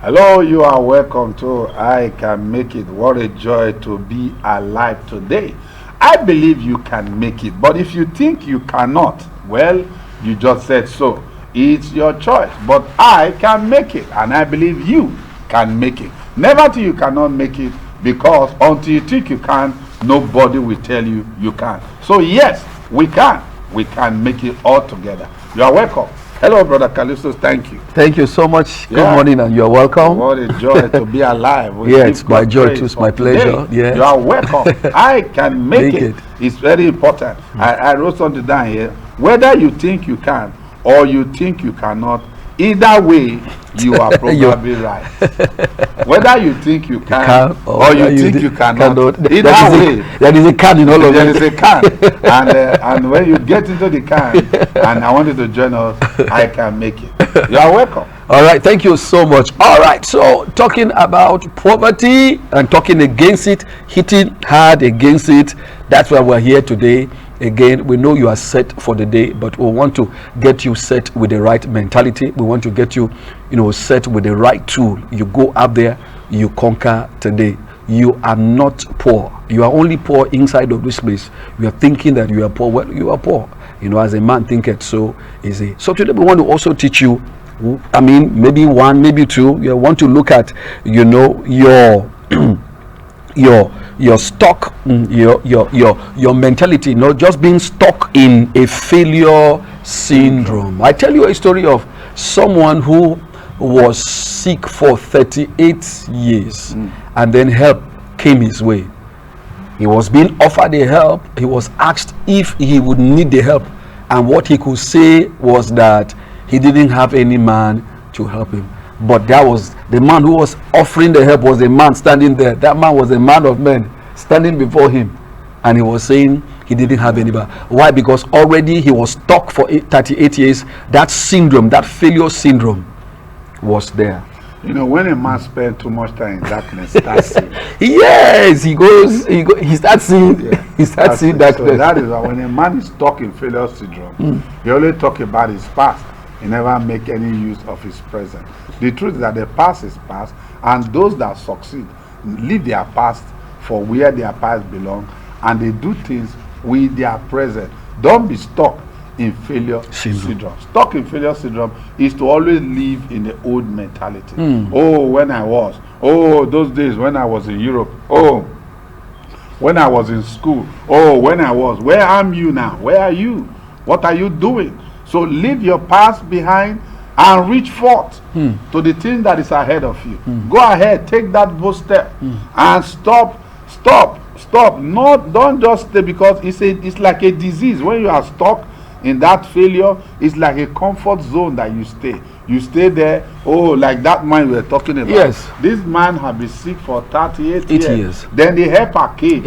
Hello, you are welcome to I Can Make It. What a joy to be alive today. I believe you can make it, but if you think you cannot, well, you just said so. It's your choice, but I can make it, and I believe you can make it. Never till you cannot make it, because until you think you can, nobody will tell you you can. So, yes, we can. We can make it all together. You are welcome. Hello, Brother Callistus. Thank you. Thank you so much. Good Yeah. morning, and you're welcome. What a joy to be alive. We Yeah, give it's my God joy praise too. It's for my pleasure. today. Yeah. You are welcome. I can make Make it. it. It's very important. I wrote something down here. Whether you think you can or you think you cannot, either way, you are probably right. Whether you think you can or you think you cannot, either way, there is a can in all of there it. is a can. And when you get into the can, and I wanted to join us, I can make it. You are welcome. All right, thank you so much. All right, so talking about poverty and talking against it, hitting hard against it, that's why we're here today. Again, we know you are set for the day, but we want to get you set with the right mentality. We want to get you, set with the right tool. You go out there, you conquer today. You are not poor. You are only poor inside of this place. You are thinking that you are poor. Well, you are poor. As a man thinketh, so is he. So today we want to also teach you, maybe one, maybe two. You want to look at, your your stock, your mentality, not just being stuck in a failure syndrome. I tell you a story of someone who was sick for 38 years and then help came his way. He was being offered the help. He was asked if he would need the help, and what he could say was that he didn't have any man to help him. But that was the man who was offering the help, was a man standing there. That man was a man of men standing before him, and he was saying he didn't have anybody. Why? Because already he was stuck for 38 years. That syndrome, that failure syndrome, was there. When a man spends too much time in darkness, that's it. Yes, he starts seeing, he starts seeing darkness. So that is why when a man is stuck in failure syndrome, he only talk about his past. He never make any use of his present. The truth is that the past is past, and those that succeed leave their past for where their past belong, and they do things with their present. Don't be stuck in failure syndrome. Stuck in failure syndrome is to always live in the old mentality. Oh, when I was. Oh, those days when I was in Europe. Oh, when I was in school. Oh, when I was. Where am you now? Where are you? What are you doing? So leave your past behind and reach forth to the thing that is ahead of you. Go ahead, take that bold step and stop. Don't just stay, because it's like a disease. When you are stuck in that failure, it's like a comfort zone that you stay. You stay there. Oh, like that man we were talking about. Yes. This man had been sick for 38 years. Then the helper came.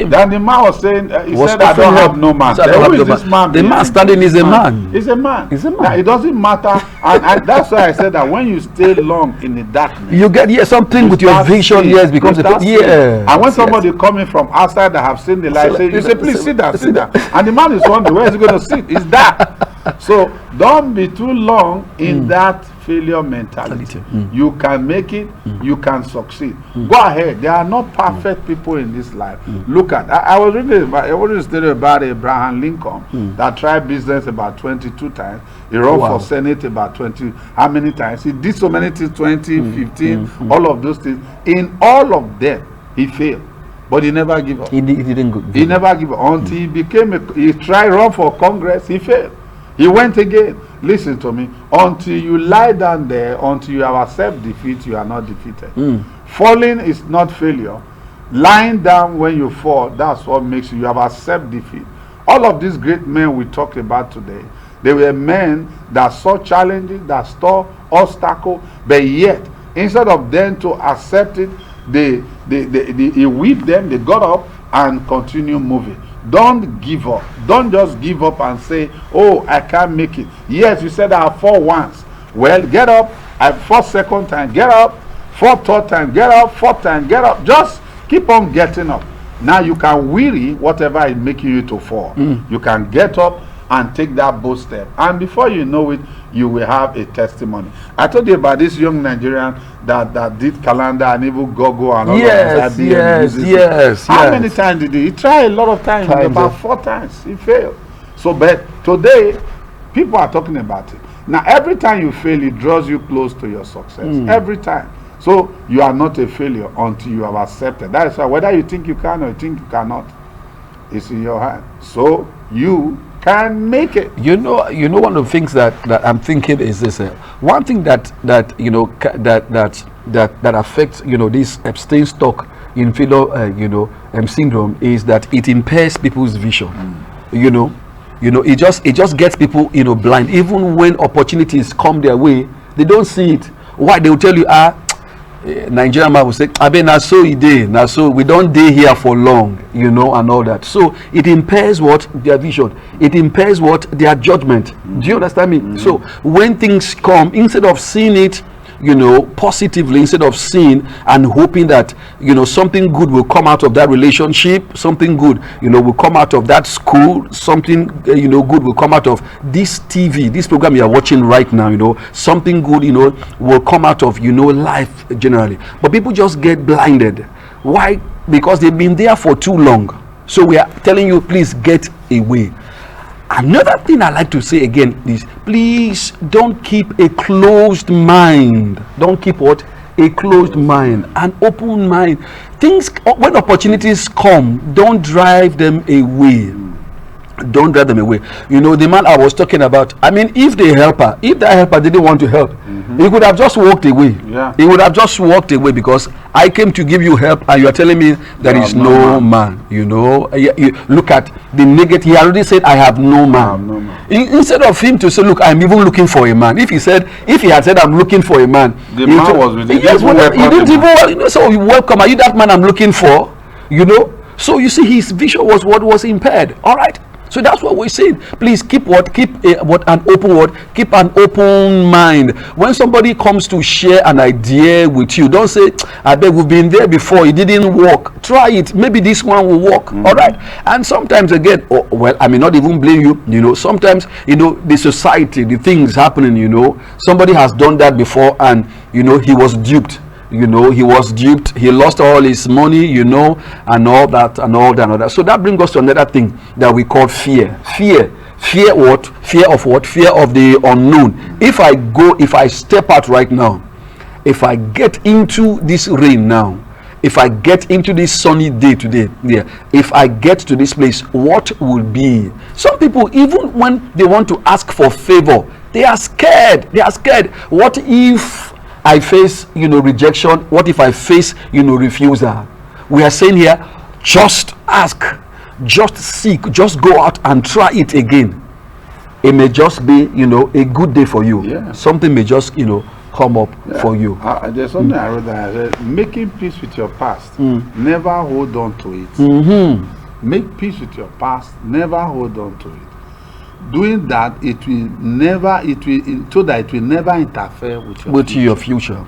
Then the man was saying, he said, I don't have no man. Then who is this man? The man standing is a man. He's a man. He's a man. Now, it doesn't matter. and that's why I said that when you stay long in the darkness, you get something with your vision. Seeing, Yes, becomes and when somebody coming from outside that have seen the light, you say, please sit down. And the man is wondering, where is he going to sit? It's that. So don't be too long in that failure mentality. You can make it. You can succeed. Go ahead. There are not perfect people in this life. Look at, I was reading a story about Abraham Lincoln that tried business about 22 times. He ran for Senate about 20. How many times? He did so many things, 20, 15, all of those things. In all of them, he failed. But he never gave up. He didn't go. He never gave up until he tried run for Congress. He failed. He went again. Listen to me. Until you lie down there, until you have accept defeat, you are not defeated. Falling is not failure. Lying down when you fall, that's what makes you have accept defeat. All of these great men we talked about today, they were men that saw challenges, that saw obstacles, but yet, instead of them to accept it, he whipped them, they got up and continue moving. Don't give up. Don't just give up and say, oh, I can't make it. Yes, you said I have fall once. Well, get up. I fall second time, get up. Fall third time, get up. Fourth time, get up. Just keep on getting up. Now you can weary whatever is making you to fall. You can get up and take that bold step. And before you know it, you will have a testimony. I told you about this young Nigerian that did calendar and even Google and all Yes, that. yes. How many times did he try? A lot of times, about 4 times. He failed. So, but today, people are talking about it. Now, every time you fail, it draws you close to your success. Every time. So, you are not a failure until you have accepted. That is why whether you think you can or you think you cannot, it's in your hand. So, you can make it. You know, one of the things that I'm thinking is this: one thing that affects this Epstein stock in failure syndrome is that it impairs people's vision. It just gets people blind. Even when opportunities come their way, they don't see it. Why? They will tell you, Nigerian man will say, na so e dey, na so we don't dey here for long, and all that. So it impairs what? Their vision. It impairs what? Their judgment. Do you understand me? So when things come, instead of seeing it positively, instead of seeing and hoping that something good will come out of that relationship, something good will come out of that school, something good will come out of this TV, this program you are watching right now, something good will come out of life generally. But people just get blinded. Why? Because they've been there for too long. So we are telling you, please get away. Another thing I like to say again is, please don't keep a closed mind. Don't keep what? A closed mind. An open mind. Things, when opportunities come, don't drive them away. Don't drive them away. The man I was talking about, if that helper didn't want to help, he could have just walked away. Yeah. He would have just walked away, because I came to give you help and you are telling me there is no man. You look at the negative. He already said, I have no man. Instead of him to say, look, I'm even looking for a man. If he had said, I'm looking for a man, the man was with him. Yes, he didn't even so you welcome. Are you that man I'm looking for? So you see, his vision was what was impaired. All right. So that's what we're saying. Please keep an open mind. When somebody comes to share an idea with you, don't say, I bet we've been there before, it didn't work. Try it. Maybe this one will work. All right. And sometimes again, I may not even blame you. Sometimes, the society, the things happening, somebody has done that before and, he was duped. He was duped, he lost all his money, and all that. So that brings us to another thing that we call fear. Fear what? Fear of what? Fear of the unknown. If I step out right now, if I get into this rain now, if I get into this sunny day today, if I get to this place, what will be? Some people, even when they want to ask for favor, they are scared. What if I face, rejection? What if I face, refusal? We are saying here, just ask, just seek, just go out and try it again. It may just be, a good day for you. Yeah. Something may just, come up for you. There's something I wrote that I said, making peace with your past. Never hold on to it. Make peace with your past. Never hold on to it. Doing that, so that it will never interfere with your future.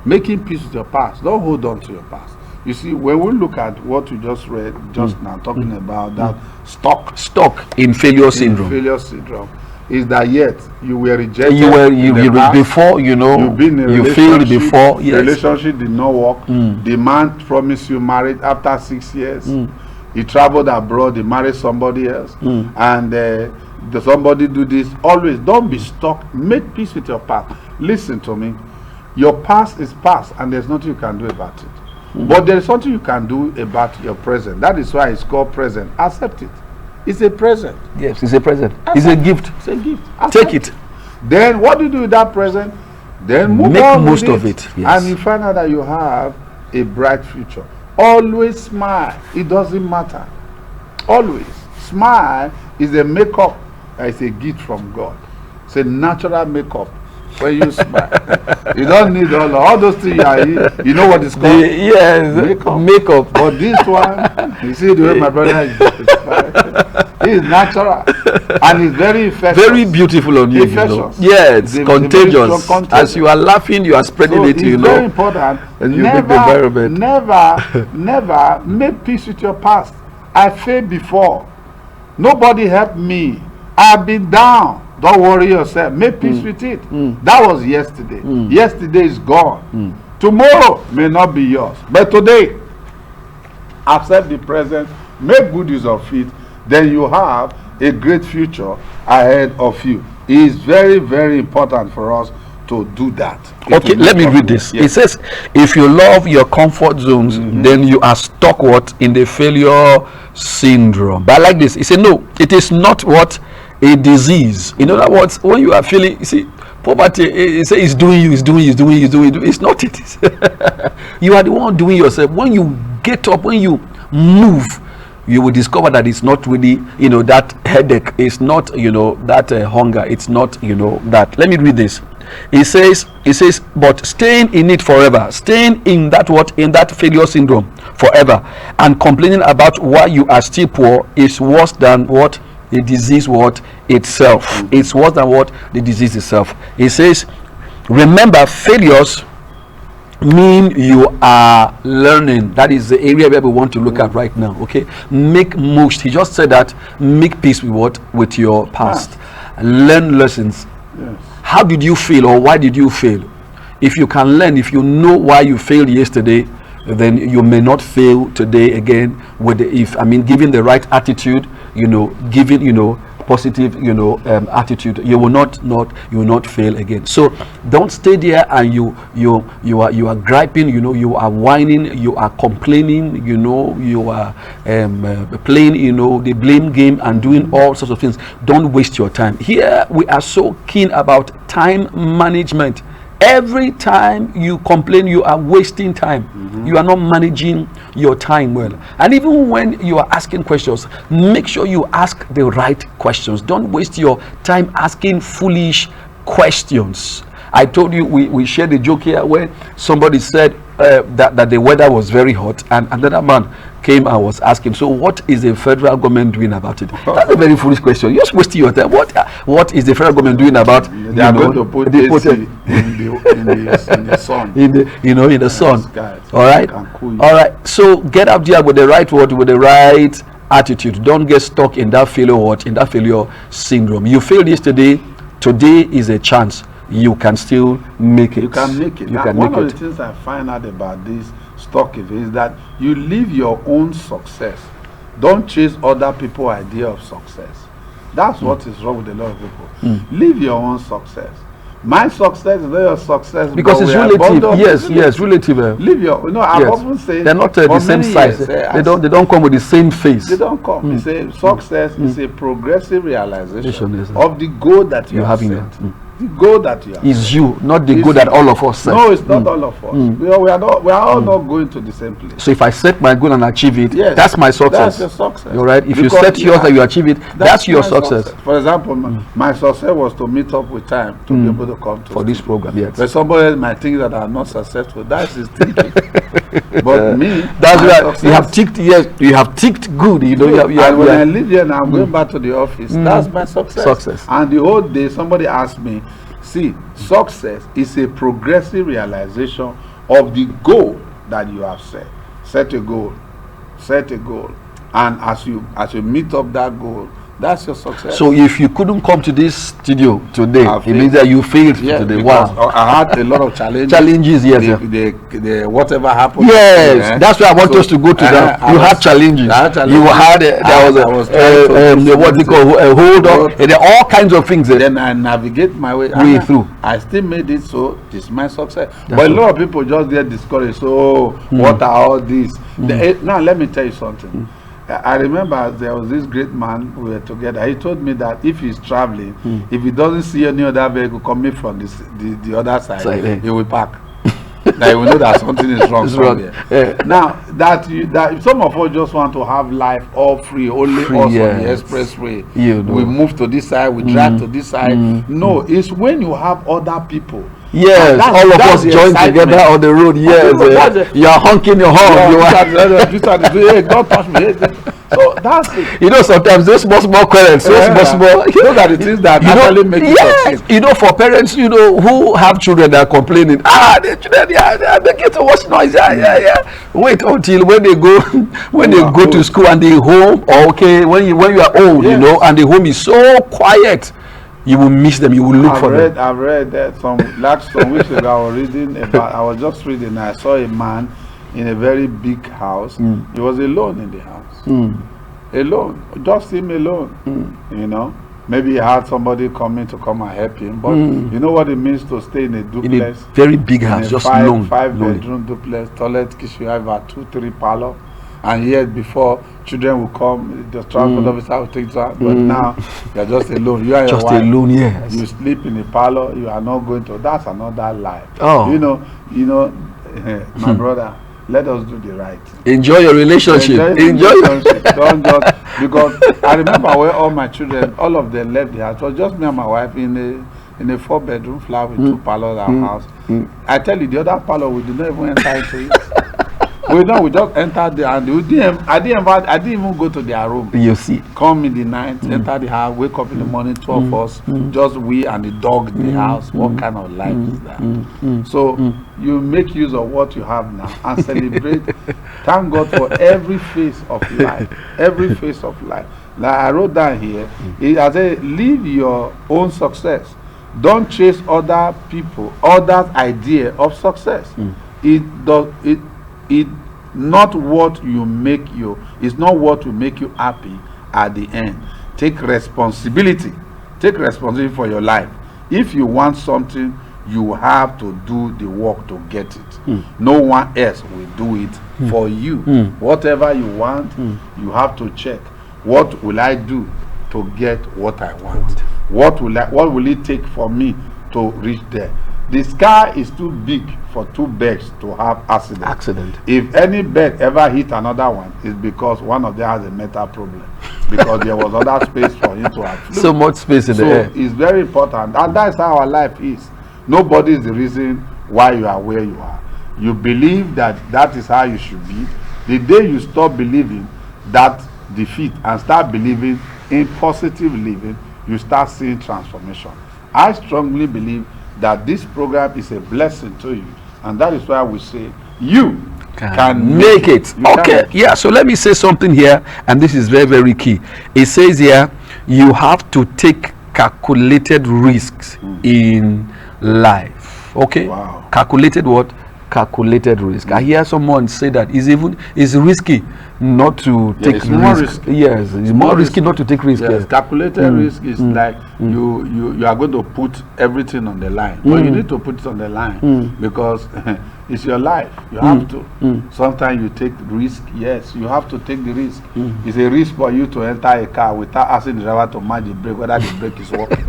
Making peace with your past. Don't hold on to your past. You see, when we look at what we just read just now, talking about that stuck in failure syndrome. Is that yet you were rejected. You before, you've been in a you failed before. Yes. Relationship did not work. The man promised you marriage after 6 years. He traveled abroad. He married somebody else, and somebody do this. Always don't be stuck. Make peace with your past. Listen to me. Your past is past, and there's nothing you can do about it. But there is something you can do about your present. That is why it's called present. Accept it. It's a present. Yes, it's a present. It's a gift. It's a gift. Take it. Then what do you do with that present? Then make most of it. Yes. And you find out that you have a bright future. Always smile. It doesn't matter. Always smile is a makeup. It's a gift from God. It's a natural makeup. When you smile, you don't need all those things. You know what it's called? Yes, makeup. But this one, you see the way my brother is it's natural and it's very infectious. Very beautiful on you. Yeah, it's contagious. As you are laughing, you are spreading it. It's very important. And you make the environment. Never make peace with your past. I failed before. Nobody helped me. I've been down. Don't worry yourself. Make peace with it. That was yesterday. Yesterday is gone. Tomorrow may not be yours. But today, accept the present, make good use of it, then you have a great future ahead of you. It is very, very important for us to do that. Okay, let me read this. Yes. It says, if you love your comfort zones, then you are stuck in the failure syndrome. But I like this. He said, no, it is not a disease. In other words, when you are feeling, you see, poverty, it's doing you. It's not it. You are the one doing yourself. When you get up, when you move, you will discover that it's not really, that headache. It's not, that hunger. It's not, that. Let me read this. It says, but staying in it forever, staying in that failure syndrome forever, and complaining about why you are still poor is worse than the disease itself. It's worse than the disease itself. It says, remember, failures mean you are learning. That is the area where we want to look at right now. Okay, make most. He just said that. Make peace with your past. Learn lessons. Yes. How did you fail, or why did you fail? If you can learn, if you know why you failed yesterday, then you may not fail today again. Given the right attitude, giving positive attitude, you will not fail again. So don't stay there and you are griping, you are whining, you are complaining, you are playing the blame game and doing all sorts of things. Don't waste your time. Here we are so keen about time management. Every time you complain, you are wasting time. You are not managing your time well. And even when you are asking questions, make sure you ask the right questions. Don't waste your time asking foolish questions. I told you, we shared a joke here where somebody said that the weather was very hot, and another man came and was asking, so what is the federal government doing about it? That's a very foolish question. You're just wasting your time. What is the federal government doing about? They are going to put AC in the sun. In the sun. All right. All right. So get up there with the right word, with the right attitude. Don't get stuck in that failure syndrome. You failed yesterday. Today is a chance. You can still make it. You can make it. One of the things I find out about this stock is that you live your own success. Don't chase other people's idea of success. That's what is wrong with a lot of people. Live your own success. My success is not your success because it's relative. Yes, relative. Live your. I've often said they're not the same size. They don't come with the same face. They don't come. It's a success is a progressive realization of the goal that you have set. The goal that you have is you, not the goal that all of us set. No, it's not all of us. We are all not going to the same place. So if I set my goal and achieve it, that's my success. That's your success. You're right. If you set yours and you achieve it, that's your success. For example, my success was to meet up with time to be able to come to this program. Yes. But somebody else might think that I'm not successful. That's his thinking. But me, that's right. You have ticked. Yes, you have ticked good. And when I leave here and I'm going back to the office, that's my success. And the whole day, somebody asked me, see, success is a progressive realization of the goal that you have set. Set a goal, and as you meet up that goal, that's your success. So if you couldn't come to this studio today, it means that you failed today. Wow. I had a lot of challenges. Yes. The whatever happened. Yes, that's where I want us to go to that. You had challenges. You had there was what they call a hold up. There are all kinds of things. Then I navigate my way through. I still made it, so this is my success. But a lot of people just get discouraged. So what are all these? Now let me tell you something. I remember there was this great man, we were together. He told me that if he's traveling, if he doesn't see any other vehicle coming from the other side, he will park. That he will know that something is wrong somewhere. Now, that some of us just want to have life all free, only us on the expressway. We move to this side, we drive to this side. No, it's when you have other people Yes, all of us join together on the road. Yes, you are honking your horn. Hey, don't touch me. So that's it. You know, sometimes those small quarrels, those those are the things that actually make you succeed. You know, for parents, you know, who have children that are complaining, the children, they make too much noise. Wait until when they go to school and they home, or okay, when you are old, you know, and the home is so quiet, you will miss them. You will look for them. I've read that some weeks ago. I was just reading. I saw a man in a very big house. He was alone in the house. Alone, just him alone. You know, maybe he had somebody coming to come and help him. But you know what it means to stay in a duplex, in a very big house, just five bedroom duplex, toilet, kitchen, you have a 2-3 parlor. And yet before, children will come, the transport officer will take you out. But now you're just alone. You are just your wife. Alone. Yes. You sleep in the parlor. You are not going to. That's another life. Oh. You know, my brother. Let us do the right thing. Enjoy your relationship. Enjoy relationship. Don't just, because I remember where all my children, all of them left the house. It was just me and my wife in a 4-bedroom flat with 2 parlors at our house. I tell you, the other parlor we did not even enter into it. We just entered there, and I didn't even go to their room. You see, come in the night, enter the house, wake up in the morning, 2 of us, just we and the dog in the house. What kind of life is that? So you make use of what you have now and celebrate. Thank God for every phase of life. Every phase of life. Like I wrote down here, I said, live your own success. Don't chase other people, others' idea of success. It's not what will make you happy at the end. Take responsibility for your life. If you want something, you have to do the work to get it. No one else will do it for you. Whatever you want, you have to check, what will I do to get what I want? What will it take for me to reach there? The sky is too big for 2 birds to have accident. If any bird ever hit another one, it's because one of them has a mental problem. Because there was other space for him to have flown. So much space in the air. So it's very important. And that's how our life is. Nobody is the reason why you are where you are. You believe that is how you should be. The day you stop believing that defeat and start believing in positive living, you start seeing transformation. I strongly believe that this program is a blessing to you, and that is why we say you can make it. Okay, yeah, so let me say something here, and this is very, very key. It says here, you have to take calculated risks in life. Okay? Wow. Calculated what? Calculated risk. I hear someone say that it's risky not to take risk. Yes, it's more risky not to take risk. Yes, calculated risk is like you are going to put everything on the line. But you need to put it on the line because it's your life. You have to. Sometimes you take risk. Yes, you have to take the risk. It's a risk for you to enter a car without asking the driver to match the brake, whether the brake is working.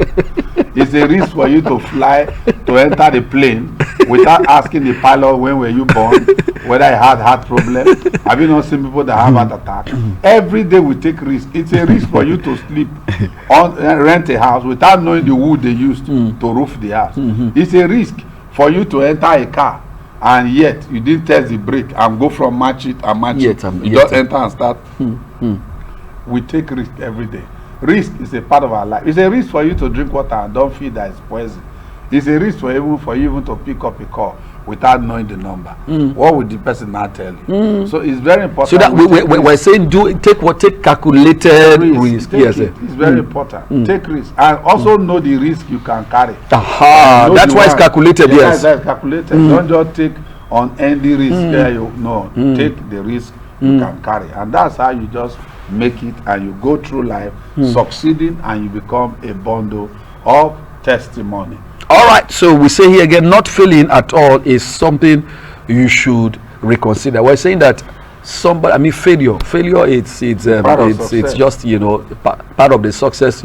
It's a risk for you to fly, to enter the plane without asking the pilot when were you born, whether he had heart problem. Have you not seen people that have heart attack? Every day we take risk. It's a risk for you to sleep rent a house without knowing the wood they used to roof the house. It's a risk for you to enter a car and yet you didn't test the brake and go from match it and match it. You just enter and start. We take risk every day. Risk is a part of our life. It's a risk for you to drink water and don't feel that it's poison. It's a risk for you even to pick up a call without knowing the number. What would the person not tell you? So it's very important. So that we're saying take calculated risk. Yes, it's very important. Take risk and also know the risk you can carry. That's why it's calculated. Yes, that's calculated. Don't just take on any risk. Take the risk you can carry, and that's how you just make it and you go through life succeeding and you become a bundle of testimony. All right, so we say here again, not failing at all is something you should reconsider. We're saying that failure it's just part of the success.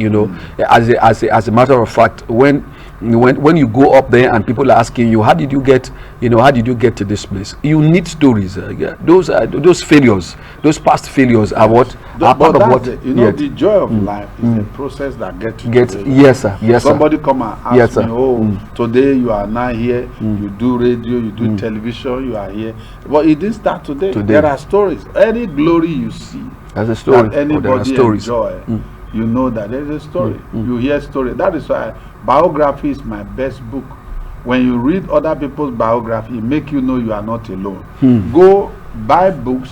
As a matter of fact, when when you go up there and people are asking you, how did you get to this place? You need stories. Yeah. Those failures, those past failures are what are part of what. The joy of life is a process that gets to yes, sir. Yes, somebody sir. come and ask me, today you are now here, you do radio, you do television, you are here. But it didn't start today. There are stories. Any glory you see, there's a story. That anybody enjoy, you know that there is a story. You hear story. That is why biography is my best book. When you read other people's biography, it make you know you are not alone. Go buy books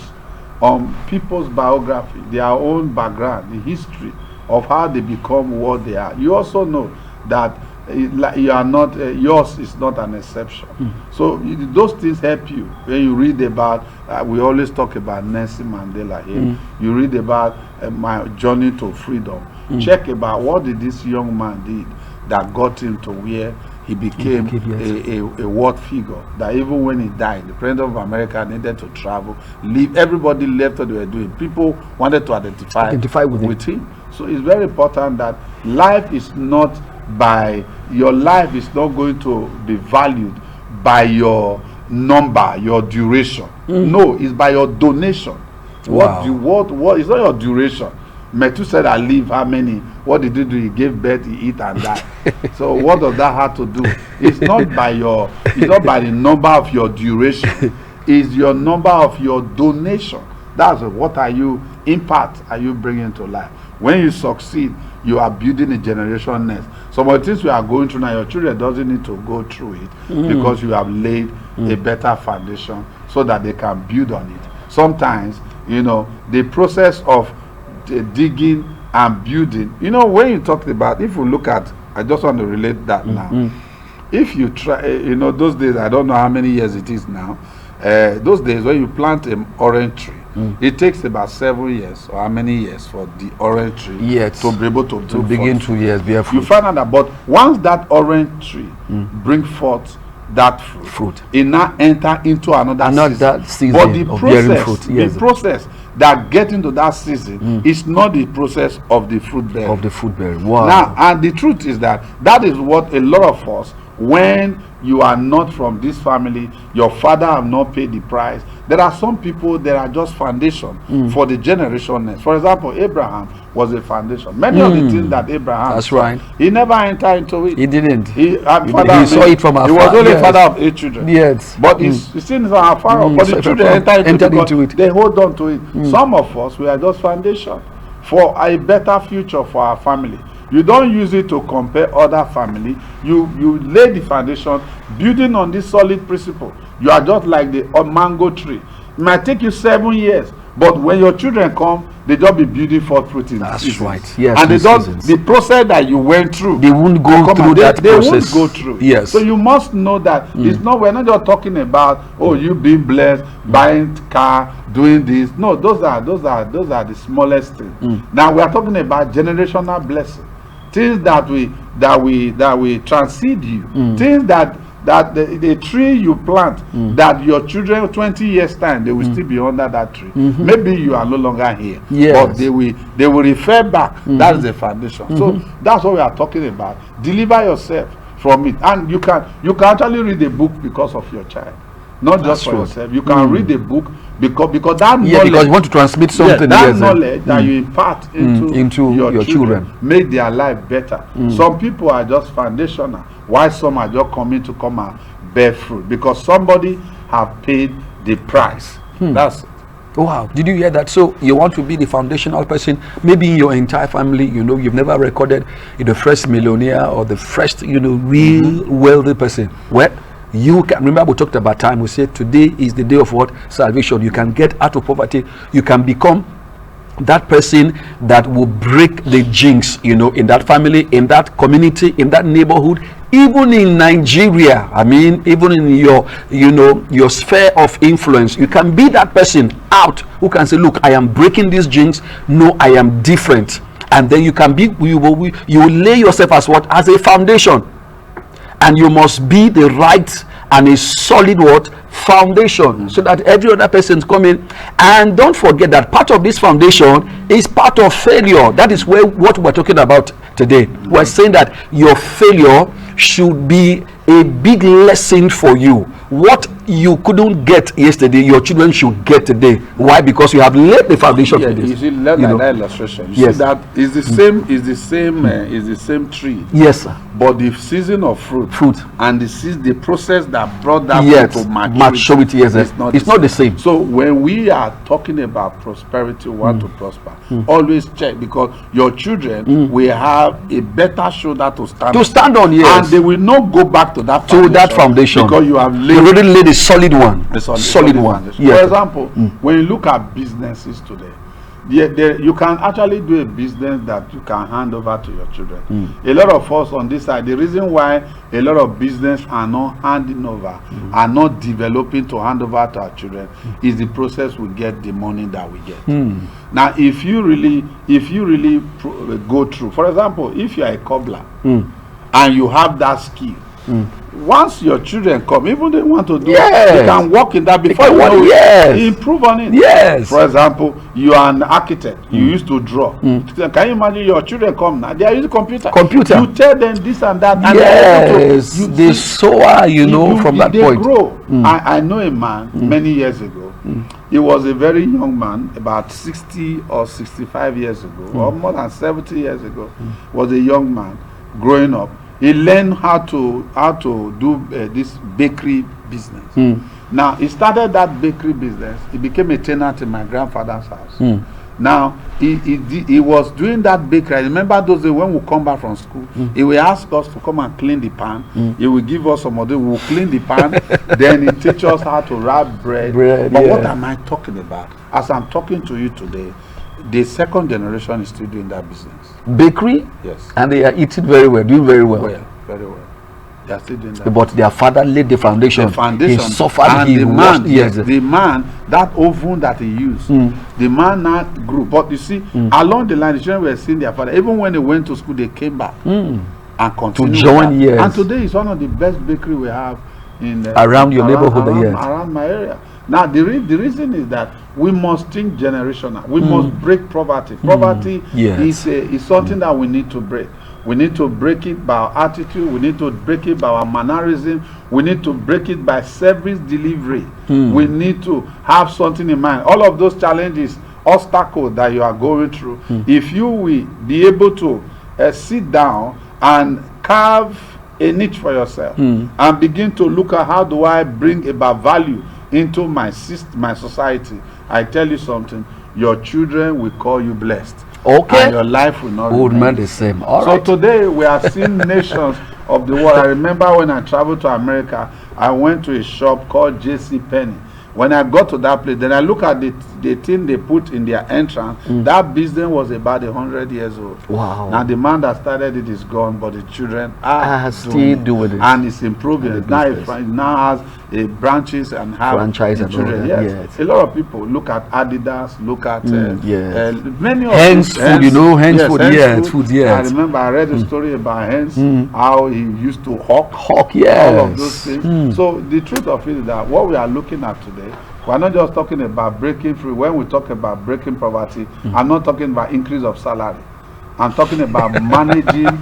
on people's biography, their own background, the history of how they become what they are. You also know that you are not yours is not an exception. So those things help you when you read about we always talk about Nelson Mandela here. You read about my journey to freedom. Check about what did this young man did that got him to where he became a world figure, that even when he died, the president of America needed to travel, leave. Everybody left what they were doing. People wanted to identify with him. So it's very important that life is not your life is not going to be valued by your number, your duration. No, it's by your donation. What it's not your duration. Methuselah live how many? What did he do? He gave birth, he eat and die. So what does that have to do? It's not by the number of your duration. It's your number of your donation. That's what impact are you bringing to life? When you succeed, you are building a generation next. Some of the things we are going through now, your children doesn't need to go through it because you have laid a better foundation so that they can build on it. Sometimes, the process of digging and building, when you talked about, if you look at, I just want to relate that now. If you try, those days, I don't know how many years it is now, those days when you plant an orange tree, it takes about 7 years or how many years for the orange tree to be able to begin to bear fruit. You find out that, but once that orange tree bring forth that fruit, it now enter into another season. But the process that get into that season is not the process of the fruit bearing. Wow. Now, and the truth is that is what a lot of us, when you are not from this family, your father have not paid the price. There are some people that are just foundation for the generation next. For example, Abraham was a foundation. Many of the things that Abraham right. He never entered into it. He didn't. He saw it from afar. He was only father of 8 children. Yes. But he's seen from afar. But the children entered into it. They hold on to it. Some of us, we are just foundation for a better future for our family. You don't use it to compare other family. You lay the foundation, building on this solid principle. You are just like the mango tree. It might take you 7 years, but when your children come, they just be building forth fruit in That's seasons. right. Yes. And the process that you went through, they won't go through that process. They won't go through. Yes. So you must know that it's not. We're not just talking about you being blessed, buying car, doing this. No, those are the smallest things. Now we are talking about generational blessing. Things that we transcend you, things that the tree you plant, that your children 20 years time they will still be under that tree. Maybe you are no longer here, but they will refer back. That is the foundation. So that's what we are talking about. Deliver yourself from it, and you can actually read a book because of your child, not just for yourself. You can read a book because that knowledge, because you want to transmit something. That knowledge that you impart into your children make their life better. Some people are just foundational, while some are just coming to come and bear fruit because somebody have paid the price. That's it. Wow, did you hear that? So you want to be the foundational person, maybe in your entire family, you've never recorded the first millionaire or the first, real wealthy person. Well, you can remember we talked about time. We said today is the day of what? Salvation. You can get out of poverty. You can become that person that will break the jinx, in that family, in that community, in that neighborhood, even in Nigeria. I mean, even in your sphere of influence, you can be that person out who can say, look, I am breaking this jinx. No, I am different. And then you will lay yourself as what? As a foundation. And you must be the right and a solid foundation, so that every other person is coming. And don't forget that part of this foundation is part of failure. That is what we're talking about today. We're saying that your failure should be a big lesson for you. What you couldn't get yesterday, your children should get today. Why? Because you have laid the foundation Yeah, for this. you see, like that illustration. You Yes. see that is the same. Is the same tree. Yes, sir. But the season of fruit, and the process that brought that Yes, fruit to maturity, yes, is it's not the same. So when we are talking about prosperity, want to prosper, always check, because your children will have a better shoulder to stand on, yes, and they will not go back to that foundation because you have laid, already laid a solid one. Solid one. Yes. For example, when you look at businesses today, you can actually do a business that you can hand over to your children. A lot of us on this side, the reason why a lot of business are not handing over, are not developing to hand over to our children, is the process we get the money that we get. Now, if you really go through, for example, if you are a cobbler and you have that skill, once your children come, even they want to do it, they can work in that before you know it, improve on it. Yes. For example, you are an architect, you used to draw. Can you imagine your children come now? They are using computer. You tell them this and that, and they soar, from that they point. Grow. I know a man many years ago. He was a very young man, about 60 or 65 years ago, or more than 70 years ago. Was a young man growing up. He learned how to do this bakery business. Now he started that bakery business. He became a tenant in my grandfather's house. Now he was doing that bakery. I remember those days when we come back from school, he will ask us to come and clean the pan. He will give us some other. We will clean the pan. Then he teach us how to wrap bread. But what am I talking about? As I'm talking to you today, the second generation is still doing that business. Bakery? Yes. And they are eating very well, doing very well. Very well. They are still doing that. But their father laid the foundation. He suffered. And he the washed. the man, that oven that he used, the man now grew. But you see, along the line, the children were seeing their father. Even when they went to school, they came back and continued to join. Yes. And today is one of the best bakery we have in around your neighborhood. Around my area. Now the reason is that we must think generational. We must break poverty. Poverty is something that we need to break. We need to break it by our attitude. We need to break it by our mannerism. We need to break it by service delivery. We need to have something in mind. All of those challenges, obstacles that you are going through, if you will be able to sit down and carve a niche for yourself and begin to look at how do I bring about value into my society, I tell you something, your children will call you blessed. Okay. And your life will not remain the same. So today we are seeing nations of the world. I remember when I traveled to America, I went to a shop called J.C. Penney. When I got to that place, then I look at the thing they put in their entrance. That business was about 100 years old. Wow. Now the man that started it is gone, but the children are still doing it. And it's improving. Now it now has branches and have franchise and children. Yes. A lot of people look at Adidas, look at many of Hens food, Hens food. I remember I read a story about Hens, how he used to hawk, yes. all of those things. So the truth of it is that what we are looking at today, we're not just talking about breaking free. When we talk about breaking poverty, I'm not talking about increase of salary. I'm talking about managing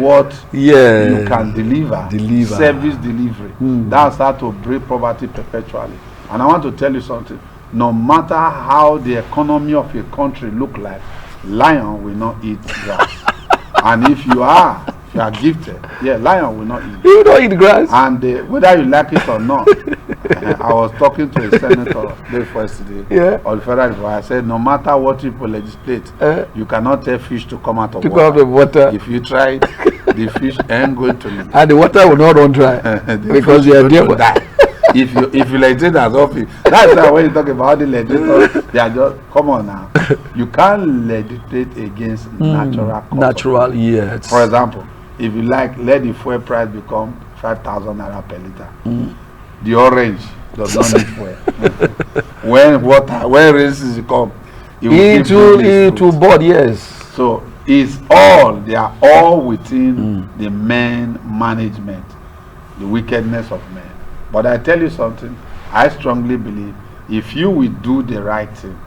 what you can deliver. Service delivery. That's how to break poverty perpetually. And I want to tell you something. No matter how the economy of a country look like, lion will not eat grass. And if you are gifted, lion will not eat. You don't eat grass. And whether you like it or not, I was talking to a senator yesterday. On federal, I said, no matter what people legislate, you cannot tell fish to come out of water. If you try, the fish ain't going to live. And the water will not run dry because they are there to die. If you legislate as often, that's why when you talk about the legislators, they are just come on now. You can't legislate against natural. Yes. For example, if you let the fuel price become 5,000 naira per liter, the orange does not need fuel. when rains come, it will board. Yes. So they are all within the man management, the wickedness of men. But I tell you something, I strongly believe if you will do the right thing,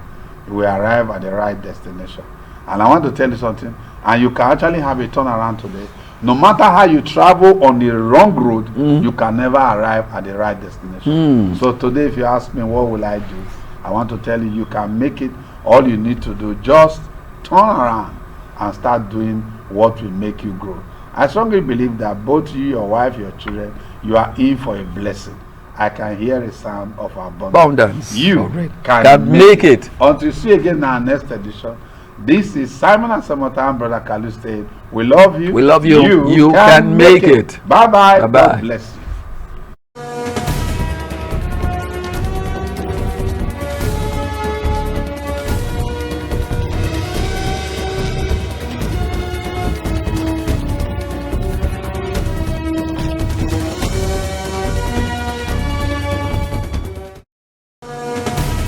you will arrive at the right destination. And I want to tell you something, and you can actually have a turnaround today. No matter how you travel on the wrong road, you can never arrive at the right destination. So today, if you ask me what will I do, I want to tell you, you can make it. All you need to do, just turn around and start doing what will make you grow. I strongly believe that both you, your wife, your children, you are in for a blessing. I can hear a sound of abundance. You can make it. Until you see again in our next edition. This is Simon and Samantha and Brother Kalu saying, we love you. We love you. You can make it. Bye-bye. God bless you.